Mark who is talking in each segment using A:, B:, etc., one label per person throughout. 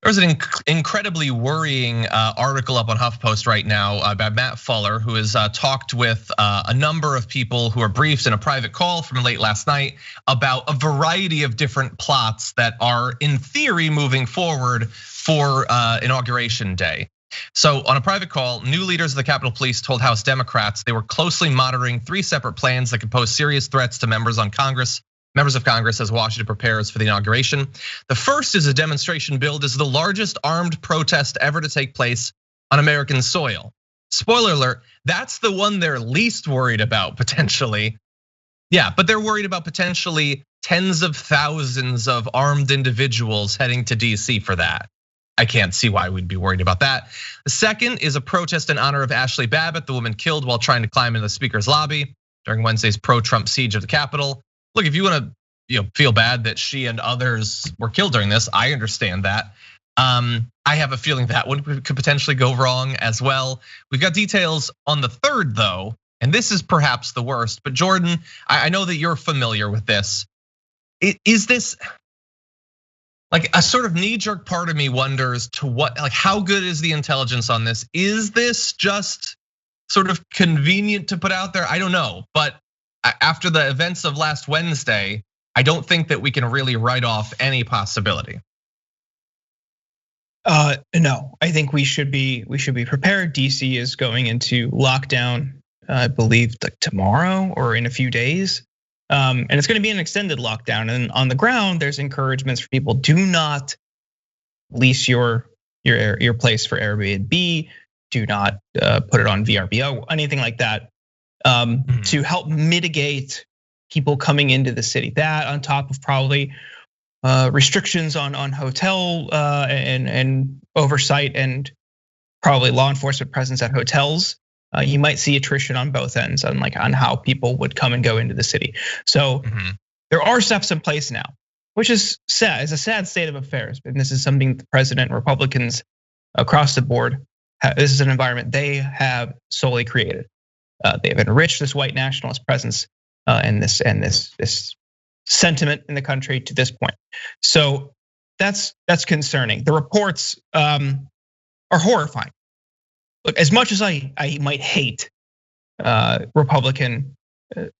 A: There's an incredibly worrying article up on HuffPost right now by Matt Fuller, who has talked with a number of people who are briefed in a private call from late last night about a variety of different plots that are in theory moving forward for Inauguration Day. So on a private call, new leaders of the Capitol Police told House Democrats they were closely monitoring 3 separate plans that could pose serious threats to members of Congress as Washington prepares for the inauguration. The first is a demonstration billed as the largest armed protest ever to take place on American soil. Spoiler alert, that's the one they're least worried about potentially. Yeah, but they're worried about potentially tens of thousands of armed individuals heading to DC for that. I can't see why we'd be worried about that. The second is a protest in honor of Ashley Babbitt, the woman killed while trying to climb into the speaker's lobby during Wednesday's pro-Trump siege of the Capitol. Look, if you want to feel bad that she and others were killed during this, I understand that. I have a feeling that one could potentially go wrong as well. We've got details on the third though, and this is perhaps the worst. But Jordan, I know that you're familiar with this. Is this like a sort of knee-jerk part of me wonders to what, like how good is the intelligence on this? Is this just sort of convenient to put out there? I don't know, but after the events of last Wednesday, I don't think that we can really write off any possibility.
B: No, I think we should be prepared. DC is going into lockdown, I believe like tomorrow or in a few days. And it's going to be an extended lockdown. And on the ground, there's encouragements for people: do not lease your place for Airbnb, do not put it on VRBO, anything like that. To help mitigate people coming into the city. That on top of probably restrictions on hotel and oversight and probably law enforcement presence at hotels. You might see attrition on both ends on how people would come and go into the city. So there are steps in place now, which is sad. It's a sad state of affairs, and this is something the president, Republicans across the board, this is an environment they have solely created. They have enriched this white nationalist presence and this sentiment in the country to this point. So that's concerning. The reports are horrifying. Look, as much as I might hate Republican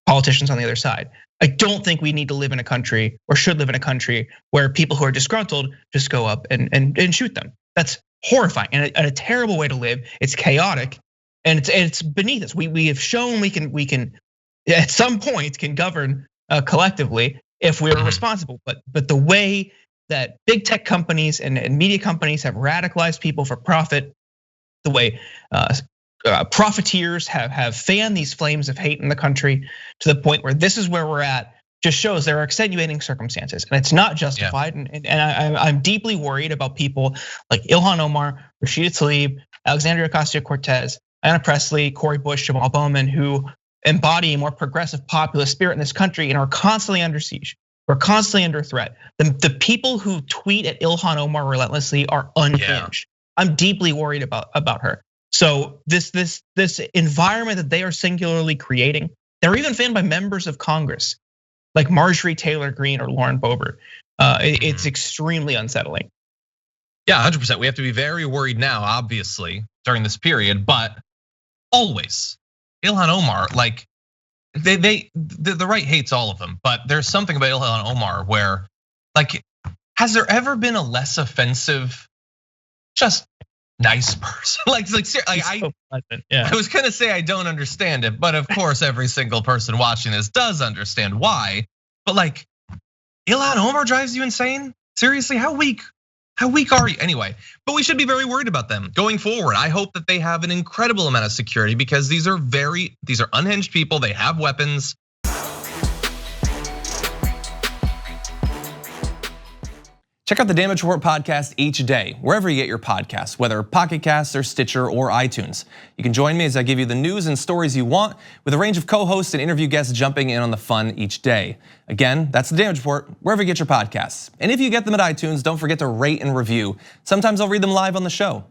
B: politicians on the other side, I don't think we need to live in a country or should live in a country where people who are disgruntled just go up and shoot them. That's horrifying and a terrible way to live. It's chaotic. And it's beneath us. We have shown we can at some point can govern collectively if we're responsible. But the way that big tech companies and media companies have radicalized people for profit, the way profiteers have fanned these flames of hate in the country to the point where this is where we're at, just shows there are extenuating circumstances and it's not justified. And I'm deeply worried about people like Ilhan Omar, Rashida Tlaib, Alexandria Ocasio-Cortez, Ayanna Pressley, Cori Bush, Jamal Bowman, who embody a more progressive populist spirit in this country and are constantly under siege. We're constantly under threat. The people who tweet at Ilhan Omar relentlessly are unhinged. I'm deeply worried about her. So this environment that they are singularly creating, they're even fanned by members of Congress like Marjorie Taylor Greene or Lauren Boebert. It's extremely unsettling.
A: Yeah, 100%. We have to be very worried now, obviously, during this period, but always. Ilhan Omar, like the right hates all of them, but there's something about Ilhan Omar where, like, has there ever been a less offensive, just nice person? I was gonna say I don't understand it, but of course every single person watching this does understand why. But like, Ilhan Omar drives you insane? Seriously, how weak are you? Anyway, but we should be very worried about them going forward. I hope that they have an incredible amount of security because these are unhinged people. They have weapons. Check out the Damage Report podcast each day, wherever you get your podcasts, whether Pocket Casts or Stitcher or iTunes. You can join me as I give you the news and stories you want with a range of co-hosts and interview guests jumping in on the fun each day. Again, that's the Damage Report, wherever you get your podcasts. And if you get them at iTunes, don't forget to rate and review. Sometimes I'll read them live on the show.